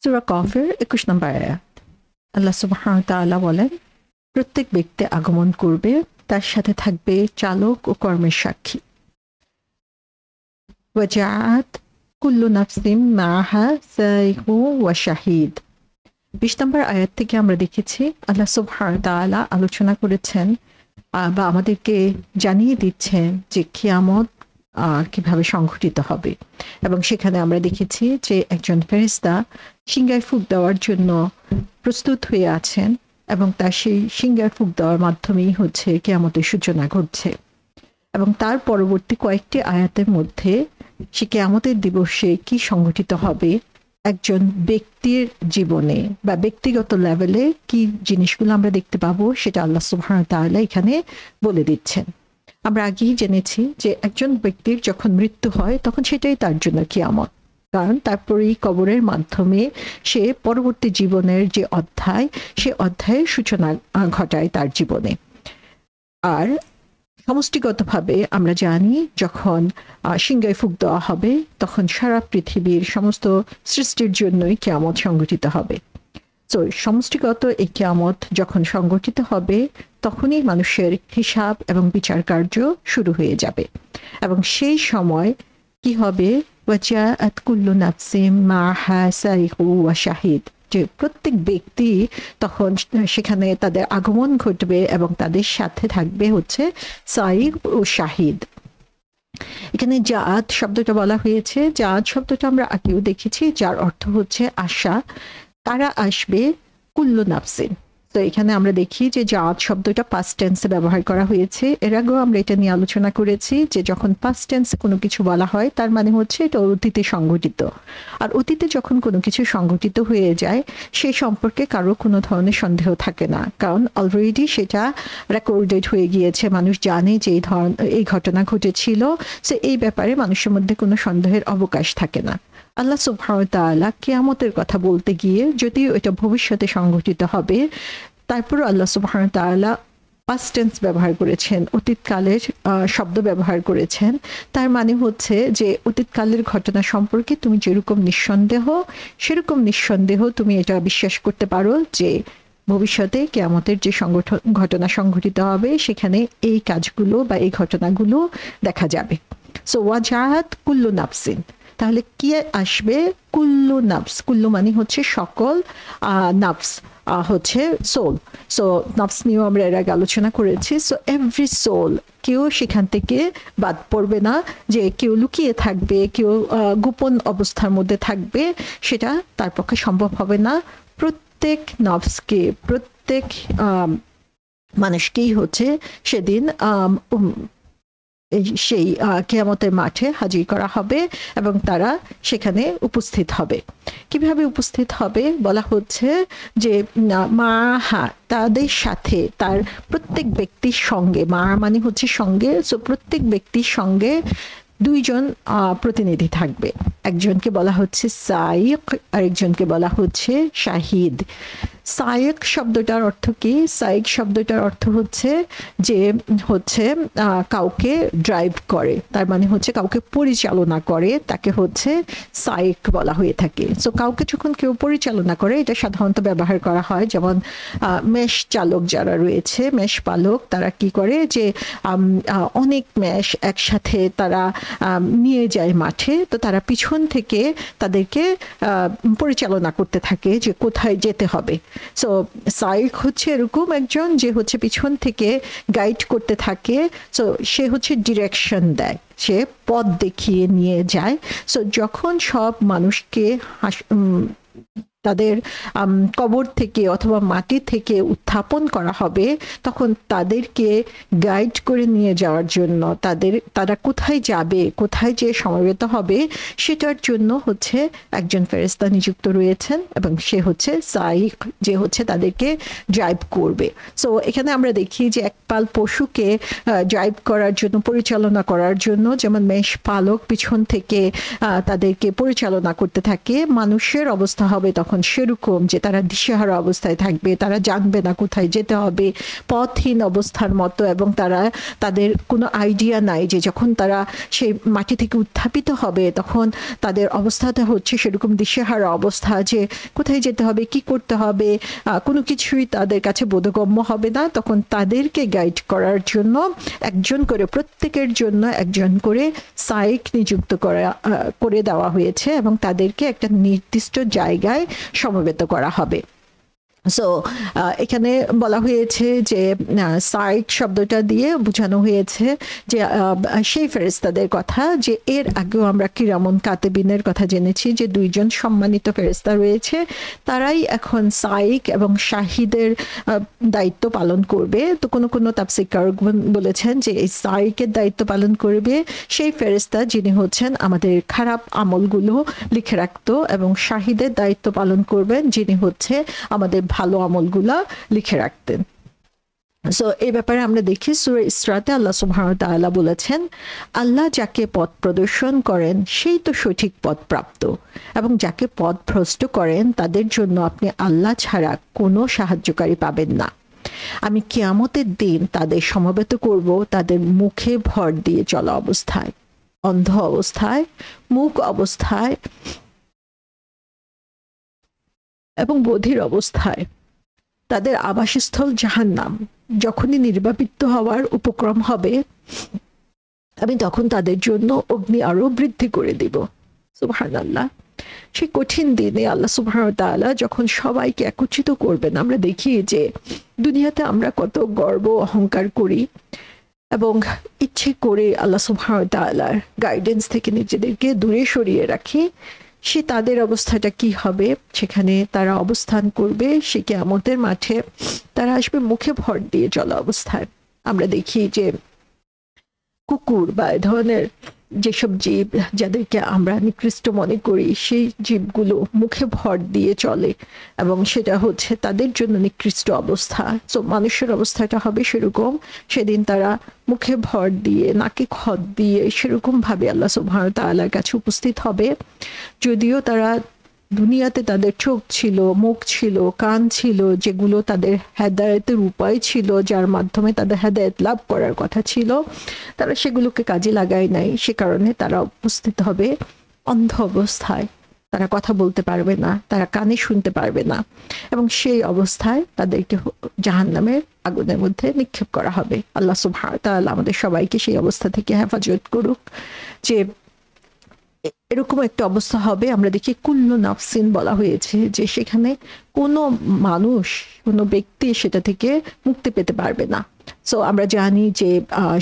সূরা কফের ২১ নম্বর আয়াত। আল্লাহ সুবহানাহু ওয়া তাআলা বলেন, প্রত্যেক ব্যক্তি আগমন করবে, তার সাথে থাকবে চালক ও কর্মের সাক্ষী। ওয়াজাআত কুল্লু নাফসিম মাআহা সাইকু ওয়া শাহিদ। ২০ নম্বর আয়াত থেকে আমরা দেখেছি আল্লাহ সুবহানাহু ওয়া তাআলা আলোচনা করেছেন বা আমাদেরকে জানিয়ে দিচ্ছেন যে কিয়ামত কিভাবে সংঘটিত হবে। এবং সেখানে আমরা দেখেছি যে একজন ফেরেশতা সিংহায় ফুঁক দেওয়ার জন্য প্রস্তুত হয়ে আছেন এবং তার সেই সিংহায় ফুঁক দেওয়ার মাধ্যমেই হচ্ছে কিয়ামতের সূচনা ঘটছে। এবং তার পরবর্তী কয়েকটি আয়াতের মধ্যে সে কিয়ামতের দিবসে কি সংঘটিত হবে, একজন ব্যক্তির জীবনে বা ব্যক্তিগত লেভেলে কি জিনিসগুলো আমরা দেখতে পাবো, সেটা আল্লাহ সুবহানাহু ওয়া তাআলা এখানে বলে দিচ্ছেন। আমরা আগেই জেনেছি যে একজন ব্যক্তির যখন মৃত্যু হয় তখন সেটাই তার জন্য কিয়ামত, কারণ তারপরেই কবরের মাধ্যমে সে পরবর্তী জীবনের যে অধ্যায়, সে অধ্যায়ের সূচনা ঘটায় তার জীবনে। আর সমষ্টিগতভাবে আমরা জানি যখন সিংহায় ফুঁক দেওয়া হবে তখন সারা পৃথিবীর সমস্ত সৃষ্টির জন্যই কিয়ামত সংঘটিত হবে। তো সমষ্টিগত এই কিয়ামত যখন সংঘটিত হবে তখনই মানুষের হিসাব এবং বিচার কার্য শুরু হয়ে যাবে। এবং সেই সময় কি হবে, ওয়াজাআত কুল্লু নাফসিম মাআহা সাইকু ওয়া শাহিদ, যে প্রত্যেক ব্যক্তি তখন সেখানে তাদের আগমন ঘটবে এবং তাদের সাথে থাকবে হচ্ছে সাইক ও শাহিদ। এখানে জাআত শব্দটা বলা হয়েছে, জাআত শব্দটা আমরা আগেও দেখেছি, যার অর্থ হচ্ছে আশা। তারা আসবে কুল্লু নাফসিন। তো এখানে আমরা দেখি যে জাআত শব্দটা পাস্ট টেন্সে ব্যবহার করা হয়েছে। এর আগেও আমরা এটা নিয়ে আলোচনা করেছি যে যখন পাস্ট টেন্সে কোনো কিছু বলা হয় তার মানে হচ্ছে এটা অতীতে সংঘটিত। আর অতীতে যখন কোনো কিছু সংঘটিত হয়ে যায় সেই সম্পর্কে কারো কোনো ধরনের সন্দেহ থাকে না, কারণ অলরেডি সেটা রেকর্ডেড হয়ে গিয়েছে, মানুষ জানে যে এই ঘটনা ঘটেছিল। সো এই ব্যাপারে মানুষের মধ্যে কোনো সন্দেহের অবকাশ থাকে না। আল্লাহ সুবহানাহু ওয়া তাআলা কিয়ামতের কথা বলতে গিয়ে, যদিও এটা ভবিষ্যতে সংঘটিত হবে, তারপর আল্লাহ সুবহানাহু ওয়া তাআলা পাস্ট টেন্স ব্যবহার করেছেন, অতীতকালের শব্দ ব্যবহার করেছেন। তার মানে হচ্ছে যে অতীতকালের ঘটনা সম্পর্কে তুমি যেরকম নিঃসন্দেহ, সেরকম নিঃসন্দেহ তুমি এটা বিশ্বাস করতে পারো যে ভবিষ্যতে কিয়ামতের যে ঘটনা সংঘটিত হবে সেখানে এই কাজগুলো বা এই ঘটনাগুলো দেখা যাবে। সো ওয়াজাআত কুল্লু নাফসিন, তাহলে কি আসবে, কুল্লু নাফস। কুল্লু মানে হচ্ছে সকল, নাফস হচ্ছে সোল। সো নাফস নিয়েও আমরা এর আগে আলোচনা করেছি। সো এভরি সোল, কেউ সেখান থেকে বাদ পড়বে না, যে কেউ লুকিয়ে থাকবে, কেউ গোপন অবস্থার মধ্যে থাকবে, সেটা তার পক্ষে সম্ভব হবে না। প্রত্যেক নফসকে, প্রত্যেক মানুষকেই হচ্ছে সেদিন সেই কিয়ামতের মাঠে হাজির করা হবে এবং তারা সেখানে উপস্থিত হবে। কিভাবে উপস্থিত হবে বলা হচ্ছে যে মাআহা, তাদের সাথে, তার প্রত্যেক ব্যক্তির সঙ্গে, মা মানে হচ্ছে সঙ্গে, সো প্রত্যেক ব্যক্তির সঙ্গে দুইজন প্রতিনিধি থাকবে। একজনকে বলা হচ্ছে সাইক, আরেকজনকে বলা হচ্ছে শাহিদ। সাইক শব্দটার অর্থ কি? সাইক শব্দটার অর্থ হচ্ছে যে হচ্ছে কাউকে ড্রাইভ করে, তার মানে হচ্ছে কাউকে পরিচালনা করে, তাকে হচ্ছে সাইক বলা হয়ে থাকে। সো কাউকে যখন কেউ পরিচালনা করে, এটা সাধারণত ব্যবহার করা হয়, যেমন মেষ চালক যারা রয়েছে, মেষ পালক, তারা কি করে যে অনেক মেষ একসাথে তারা নিয়ে যায় মাঠে, তো তারা পিছন থেকে তাদেরকে পরিচালনা করতে থাকে যে কোথায় যেতে হবে। সো সাইক হচ্ছে এরকম একজন যে হচ্ছে পিছন থেকে গাইড করতে থাকে। সো সে হচ্ছে ডিরেকশন দেয়, সে পথ দেখিয়ে নিয়ে যায়। সো যখন সব মানুষকে তাদের কবর থেকে অথবা মাটি থেকে উত্থাপন করা হবে, তখন তাদেরকে গাইড করে নিয়ে যাওয়ার জন্য, তারা কোথায় যাবে, কোথায় যে সমবেত হবে, সেটার জন্য হচ্ছে একজন ফেরেশতা নিযুক্ত রয়েছেন এবং সে হচ্ছে সাইক, যে হচ্ছে তাদেরকে ড্রাইভ করবে। সো এখানে আমরা দেখি যে একপাল পশুকে ড্রাইভ করার জন্য, পরিচালনা করার জন্য, যেমন মেষ পালক পিছন থেকে তাদেরকে পরিচালনা করতে থাকে, মানুষের অবস্থা হবে তখন তখন সেরকম যে তারা দিশেহারা অবস্থায় থাকবে, তারা জানবে না কোথায় যেতে হবে, পথহীন অবস্থার মতো, এবং তাদের কোনো আইডিয়া নাই যে যখন তারা সেই মাটি থেকে উত্থাপিত হবে তখন তাদের অবস্থাটা হচ্ছে সেরকম দিশেহারা অবস্থা, যে কোথায় যেতে হবে, কি করতে হবে, কোনো কিছুই তাদের কাছে বোধগম্য হবে না। তখন তাদেরকে গাইড করার জন্য একজন করে, প্রত্যেকের জন্য একজন করে সাইক নিযুক্ত করে দেওয়া হয়েছে এবং তাদেরকে একটা নির্দিষ্ট জায়গায় সমবেত করা হবে। সো এখানে বলা হয়েছে যে সাইক শব্দটা দিয়ে বোঝানো হয়েছে যে সেই ফেরেশতাদের কথা, যে এর আগেও আমরা কিরামুন কাতিবিনের কথা জেনেছি যে দুইজন সম্মানিত ফেরেশতা রয়েছে, তারাই এখন সাইক এবং শাহিদের দায়িত্ব পালন করবে। তো কোনো তাফসীরকারগণ বলেছেন যে এই সাইকের দায়িত্ব পালন করবে সেই ফেরেশতা যিনি হচ্ছেন আমাদের খারাপ আমলগুলো লিখে রাখতো, এবং শাহিদের দায়িত্ব পালন করবেন যিনি হচ্ছে আমাদের ভালো আমলগুলা লিখে রাখতেন। সো এই ব্যাপারে আমরা দেখি সূরা ইসরাতে আল্লাহ সুবহানাহু ওয়া তাআলা বলেছেন, আল্লাহ যাকে পথ প্রদর্শন করেন সেই তো সঠিক পথ প্রাপ্ত, এবং যাকে পথ ভ্রষ্ট করেন তাদের জন্য আপনি আল্লাহ ছাড়া কোনো সাহায্যকারী পাবেন না। আমি কিয়ামতের দিন তাদের সমবেত করব তাদের মুখে ভর দিয়ে চলা অবস্থায়, অন্ধ অবস্থায়, মুখ অবস্থায় এবং বধির অবস্থায়। তাদের আবাসস্থল জাহান্নাম। যখনই নির্বাপিত হওয়ার উপক্রম হবে আমি তখন তাদের জন্য অগ্নি আরো বৃদ্ধি করে দিব। সুবহানাল্লাহ। সেই কঠিন দিনে আল্লাহ সুবহানাহু ওয়া তাআলা যখন সবাইকে একত্রিত করবেন, আমরা দেখি যে দুনিয়াতে আমরা কত গর্ব অহংকার করি এবং ইচ্ছে করে আল্লাহ সুবহানাহু ওয়া তাআলার গাইডেন্স থেকে নিজেদেরকে দূরে সরিয়ে রাখি। সে তাদের অবস্থাটা কি হবে, সেখানে তারা অবস্থান করবে সে কিয়ামতের মাঠে, তারা আসবে মুখে ভর দিয়ে চলা অবস্থায়। আমরা দেখি যে কুকুর বা এ ধরনের যেসব জীব যাদেরকে আমরা নিকৃষ্ট মনে করি, সেই জীবগুলো মুখে ভর দিয়ে চলে এবং সেটা হচ্ছে তাদের জন্য নিকৃষ্ট অবস্থা। সো মানুষের অবস্থাটা হবে সেরকম, সেদিন তারা মুখে ভর দিয়ে, নাকে খত দিয়ে সেরকম ভাবে আল্লাহ সুবহানাহু ওয়া তাআলার কাছে উপস্থিত হবে। যদিও তারা দুনিয়াতে তাদের চোখ ছিল, মুখ ছিল, কান ছিল, যেগুলো তাদের হেদায়েতের উপায় ছিল, যার মাধ্যমে তাদের হেদায়েত লাভ করার কথা ছিল, তারা সেগুলোকে কাজে লাগায় নাই। সে কারণে তারা উপস্থিত হবে অন্ধ অবস্থায়, তারা কথা বলতে পারবে না, তারা কানে শুনতে পারবে না, এবং সেই অবস্থায় তাদেরকে জাহান্নামের আগুনের মধ্যে নিক্ষেপ করা হবে। আল্লাহ সুবহানাহু ওয়া তাআলা আমাদের সবাইকে সেই অবস্থা থেকে হেফাজত করুক। যে এরকম একটা অবস্থা হবে, আমরা দেখি কুল্লু নাফসিন বলা হয়েছে, যে সেখানে কোনো মানুষ, কোনো ব্যক্তি সেটা থেকে মুক্তি পেতে পারবে না। সো আমরা জানি যে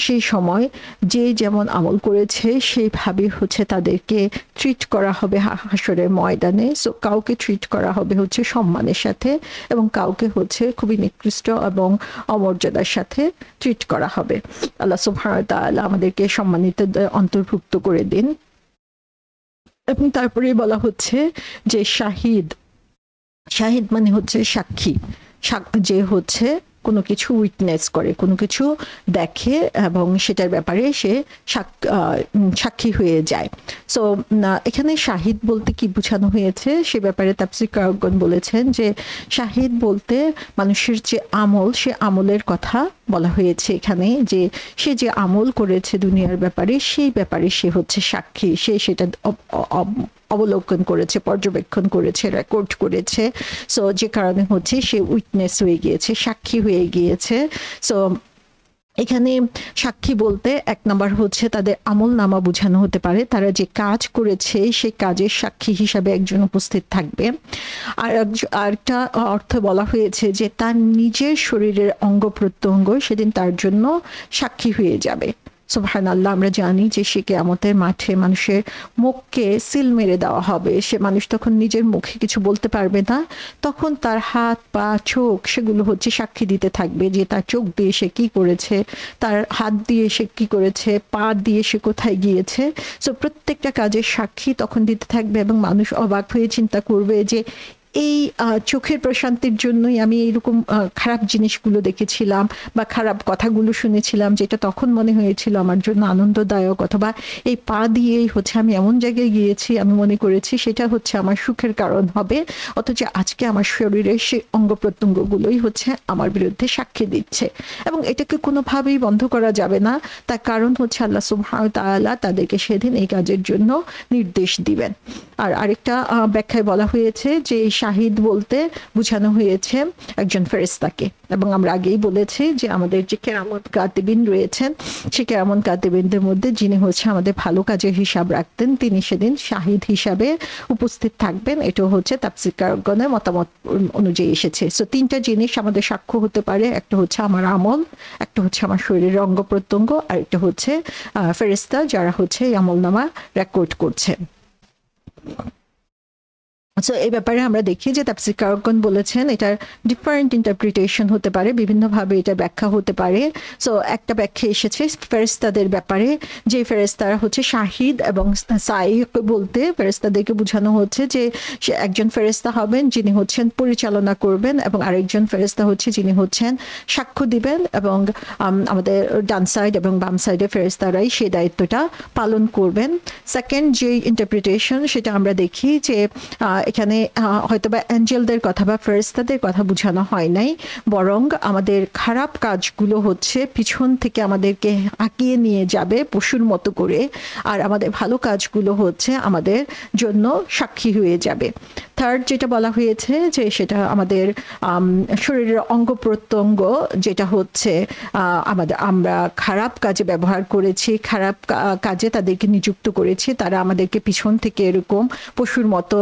সেই সময় যে যেমন আমল করেছে সেইভাবে হচ্ছে তাদেরকে ট্রিট করা হবে হাসরের ময়দানে। সো কাউকে ট্রিট করা হবে হচ্ছে সম্মানের সাথে, এবং কাউকে হচ্ছে খুবই নিকৃষ্ট এবং অমর্যাদার সাথে ট্রিট করা হবে। আল্লাহ সুবহানাহু ওয়া তাআলা আমাদেরকে সম্মানিত অন্তর্ভুক্ত করে দিন। এবং তারপরে বলা হচ্ছে যে শাহিদ মানে হচ্ছে সাক্ষী, যে হচ্ছে কোনো কিছু উইটনেস করে, কোনো কিছু দেখে এবং সেটার ব্যাপারে সে সাক্ষী হয়ে যায়। সো এখানে শাহিদ বলতে কি বোঝানো হয়েছে সে ব্যাপারে তাফসীরকারগণ বলেছেন যে শাহিদ বলতে মানুষের যে আমল, সে আমলের কথা বলা হয়েছে এখানে, যে সে যে আমল করেছে দুনিয়ার ব্যাপারে, সেই ব্যাপারে সে হচ্ছে সাক্ষী, সে সেটা অবলোকন করেছে, পর্যবেক্ষণ করেছে, রেকর্ড করেছে। সো যে কারণে হচ্ছে সে উইটনেস হয়ে গিয়েছে, সাক্ষী হয়ে গিয়েছে। সো এখানে সাক্ষী বলতে এক নম্বর হচ্ছে তাদের আমল নামা বোঝানো হতে পারে, তারা যে কাজ করেছে সেই কাজের সাক্ষী হিসাবে একজন উপস্থিত থাকবে। আর আরেকটা অর্থ বলা হয়েছে যে তার নিজের শরীরের অঙ্গ প্রত্যঙ্গ সেদিন তার জন্য সাক্ষী হয়ে যাবে। সুবহানাল্লাহ। আমরা জানি যে সে কিয়ামতের মাঠে মানুষের মুখকে সিল মেরে দেওয়া হবে, সে মানুষ তখন নিজের মুখে কিছু বলতে পারবে না, তখন তার হাত পা চোখ সেগুলো হচ্ছে সাক্ষী দিতে থাকবে যে তার চোখ দিয়ে সে কি করেছে, তার হাত দিয়ে সে কি করেছে, পা দিয়ে সে কোথায় গিয়েছে। সো প্রত্যেকটা কাজের সাক্ষী তখন দিতে থাকবে এবং মানুষ অবাক হয়ে চিন্তা করবে যে এই চোখের প্রশান্তির জন্যই আমি এরকম খারাপ জিনিসগুলো দেখেছিলাম বা খারাপ কথাগুলো শুনেছিলাম, যেটা তখন মনে হয়েছিল আমার জন্য আনন্দদায়ক, অথবা এই পা দিয়েই হচ্ছে আমি এমন জায়গায় গিয়েছি আমি মনে করেছি সেটা হচ্ছে আমার সুখের কারণ হবে, অথচ আজকে আমার শরীরের সেই অঙ্গ প্রত্যঙ্গগুলোই হচ্ছে আমার বিরুদ্ধে সাক্ষী দিচ্ছে। এবং এটাকে কোনোভাবেই বন্ধ করা যাবে না, তার কারণ হচ্ছে আল্লাহ সুবহানাহু ওয়া তাআলা তাদেরকে সেদিন এই কাজের জন্য নির্দেশ দিবেন। আর আরেকটা ব্যাখ্যায় বলা হয়েছে যে শাহিদ বলতে বোঝানো হয়েছে একজন ফেরেশতাকে, এবং আমরা আগেই বলেছি যে আমাদের যে কেরামত কাতিবিন রয়েছেন সেই কেরামত কাতিবিনদের মধ্যে যিনি হচ্ছে আমাদের ভালো কাজের হিসাব রাখতেন তিনি সেদিন শাহিদ হিসাবে উপস্থিত থাকবেন। এটা হচ্ছে তাফসীরকারগণের মতামত অনুযায়ী এসেছে। সো তিনটা জিনিস আমাদের সাক্ষ্য হতে পারে, একটা হচ্ছে আমার আমল, একটা হচ্ছে আমার শরীরের অঙ্গ প্রত্যঙ্গ, আর একটা হচ্ছে ফেরেশতা যারা হচ্ছে এই আমলনামা রেকর্ড করছেন। সো এই ব্যাপারে আমরা দেখি যে তাফসীরকারগণ বলেছেন এটার ডিফারেন্ট ইন্টারপ্রিটেশন হতে পারে, বিভিন্নভাবে এটা ব্যাখ্যা হতে পারে। সো একটা ব্যাখ্যা এসেছে ফেরেশতাদের ব্যাপারে, যে ফেরেশতারা হচ্ছে শাহিদ এবং সাইক বলতে ফেরেশতাদেরকে বোঝানো হচ্ছে যে একজন ফেরেশতা হবেন যিনি হচ্ছেন পরিচালনা করবেন, এবং আরেকজন ফেরেশতা হচ্ছে যিনি হচ্ছেন সাক্ষ্য দিবেন, এবং আমাদের ডান সাইড এবং বাম সাইডে ফেরেশতারাই সেই দায়িত্বটা পালন করবেন। সেকেন্ড যে ইন্টারপ্রিটেশন সেটা আমরা দেখি যে এখানে হয়তোবা অ্যাঞ্জেলদের কথা বা ফেরেশতাদের কথা বোঝানো হয় নাই, বরং আমাদের খারাপ কাজগুলো হচ্ছে পিছন থেকে আমাদেরকে আঁকিয়ে নিয়ে যাবে পশুর মতো করে, আর আমাদের ভালো কাজগুলো হচ্ছে আমাদের জন্য সাক্ষী হয়ে যাবে। থার্ড যেটা বলা হয়েছে যে সেটা আমাদের শরীরের অঙ্গ প্রত্যঙ্গ, যেটা হচ্ছে আমরা খারাপ কাজে ব্যবহার করেছি, খারাপ কাজে তাদেরকে নিযুক্ত করেছি, তারা আমাদেরকে পিছন থেকে এরকম পশুর মতো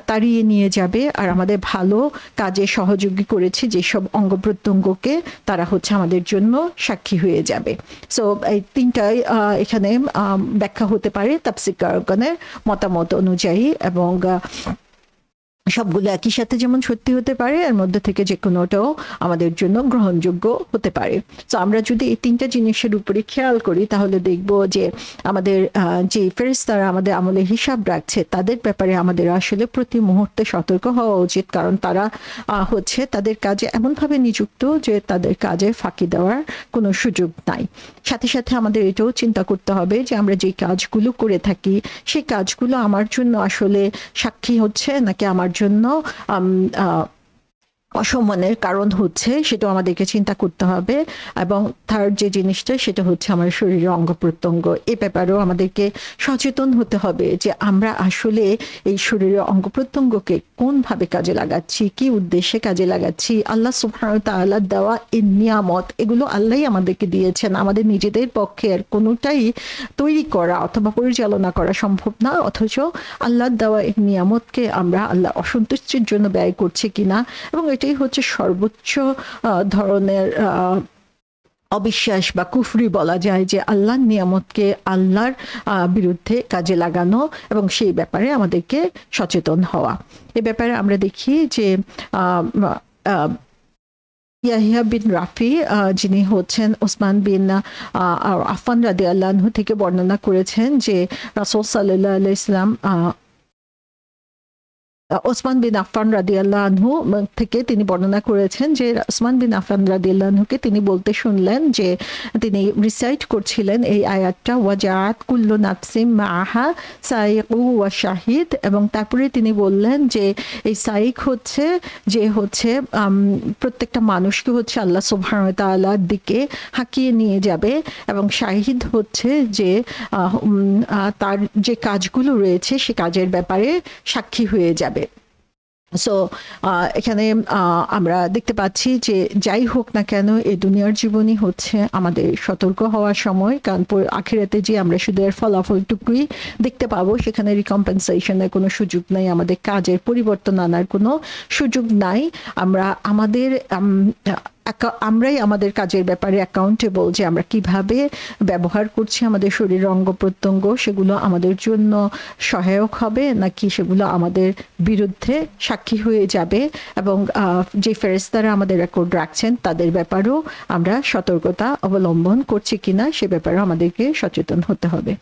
তাড়িয়ে নিয়ে যাবে, আর আমাদের ভালো কাজে সহযোগী করেছি যেসব অঙ্গ প্রত্যঙ্গকে তারা হচ্ছে আমাদের জন্য সাক্ষী হয়ে যাবে। সো এই তিনটাই এখানে ব্যাখ্যা হতে পারে তাফসীরকারগণের মতামত অনুযায়ী, এবং সবগুলো একই সাথে যেমন সত্যি হতে পারে এর মধ্যে থেকে যে কোনোটাও আমাদের জন্য গ্রহণযোগ্য হতে পারে। তো আমরা যদি এই তিনটা জিনিসের উপরে খেয়াল করি তাহলে দেখব যে আমাদের যে ফেরেশতারা আমাদের আমলে হিসাব রাখছে তাদের ব্যাপারে আমাদের আসলে প্রতি মুহূর্তে সতর্ক হওয়া উচিত, কারণ তারা হচ্ছে তাদের কাজে এমনভাবে নিযুক্ত যে তাদের কাজে ফাঁকি দেওয়ার কোনো সুযোগ নাই। সাথে সাথে আমাদের এটাও চিন্তা করতে হবে যে আমরা যে কাজগুলো করে থাকি সেই কাজগুলো আমার জন্য আসলে সাক্ষী হচ্ছে নাকি আমার জন্য অসম্মানের কারণ হচ্ছে, সেটাও আমাদেরকে চিন্তা করতে হবে। এবং থার্ড যে জিনিসটা সেটা হচ্ছে আমার শরীরের অঙ্গ প্রত্যঙ্গ, এ ব্যাপারেও আমাদেরকে সচেতন হতে হবে যে আমরা আসলে এই শরীরের অঙ্গ প্রত্যঙ্গকে কোনভাবে কাজে লাগাচ্ছি, কি উদ্দেশ্যে কাজে লাগাচ্ছি। আল্লাহ সুবহানাহু ওয়া তাআলা দেওয়া এই নিয়ামত, এগুলো আল্লাহই আমাদেরকে দিয়েছেন, আমাদের নিজেদের পক্ষে আর কোনোটাই তৈরি করা অথবা পরিচালনা করা সম্ভব না, অথচ আল্লাহ দেওয়া এই নিয়ামতকে আমরা আল্লাহ অসন্তুষ্টির জন্য ব্যয় করছি কিনা, এবং এটাই হচ্ছে সর্বোচ্চ ধরনের অবিশ্বাস বা কুফরি বলা যায়, যে আল্লাহর নিয়ামতকে আল্লাহর বিরুদ্ধে কাজে লাগানো, এবং সেই ব্যাপারে আমাদেরকে সচেতন হওয়া। এ ব্যাপারে আমরা দেখি যে ইয়াহিয়া বিন রাফি যিনি হচ্ছেন ওসমান বিন আফফান রাদিয়াল্লাহু আনহু থেকে বর্ণনা করেছেন যে রাসূল সাল্লাল্লাহু আলাইহি ওয়াসাল্লাম ওসমান বিন আফফান রাদিয়াল্লাহু আনহু থেকে তিনি বর্ণনা করেছেন যে ওসমান বিন আফফান রাদিয়াল্লাহু আনহুকে তিনি বলতে শুনলেন যে তিনি রিসাইট করছিলেন এই আয়াতটা, ওয়াজাআত কুল্লু নাফসিম মাআহা সাইকু ওয়া শাহিদ, এবং তারপরে তিনি বললেন যে এই সাইক হচ্ছে যে হচ্ছে প্রত্যেকটা মানুষকে হচ্ছে আল্লাহ সুবহানাহু ওয়া তাআলার দিকে হাঁকিয়ে নিয়ে যাবে, এবং শাহিদ হচ্ছে যে তার যে কাজগুলো রয়েছে সে কাজের ব্যাপারে সাক্ষী হয়ে যাবে। সো এখানে আমরা দেখতে পাচ্ছি যে যাই হোক না কেন এই দুনিয়ার জীবনই হচ্ছে আমাদের সতর্ক হওয়ার সময়, কারণ আখিরাতে যে আমরা শুধু এর ফলাফলটুকুই দেখতে পাবো, সেখানে রিকম্পেনসেশনের কোনো সুযোগ নাই, আমাদের কাজের পরিবর্তন আনার কোনো সুযোগ নাই। আমরাই আমাদের কাজের ব্যাপারে অ্যাকাউন্টেবল, যে আমরা কিভাবে ব্যবহার করছি আমাদের শরীরের অঙ্গ প্রত্যঙ্গ, সেগুলো আমাদের জন্য সহায়ক হবে নাকি সেগুলো আমাদের বিরুদ্ধে সাক্ষী হয়ে যাবে, এবং যে ফেরেশতারা আমাদের রেকর্ড রাখছেন তাদের ব্যাপারেও আমরা সতর্কতা অবলম্বন করছি কিনা সে ব্যাপারেও আমাদেরকে সচেতন হতে হবে।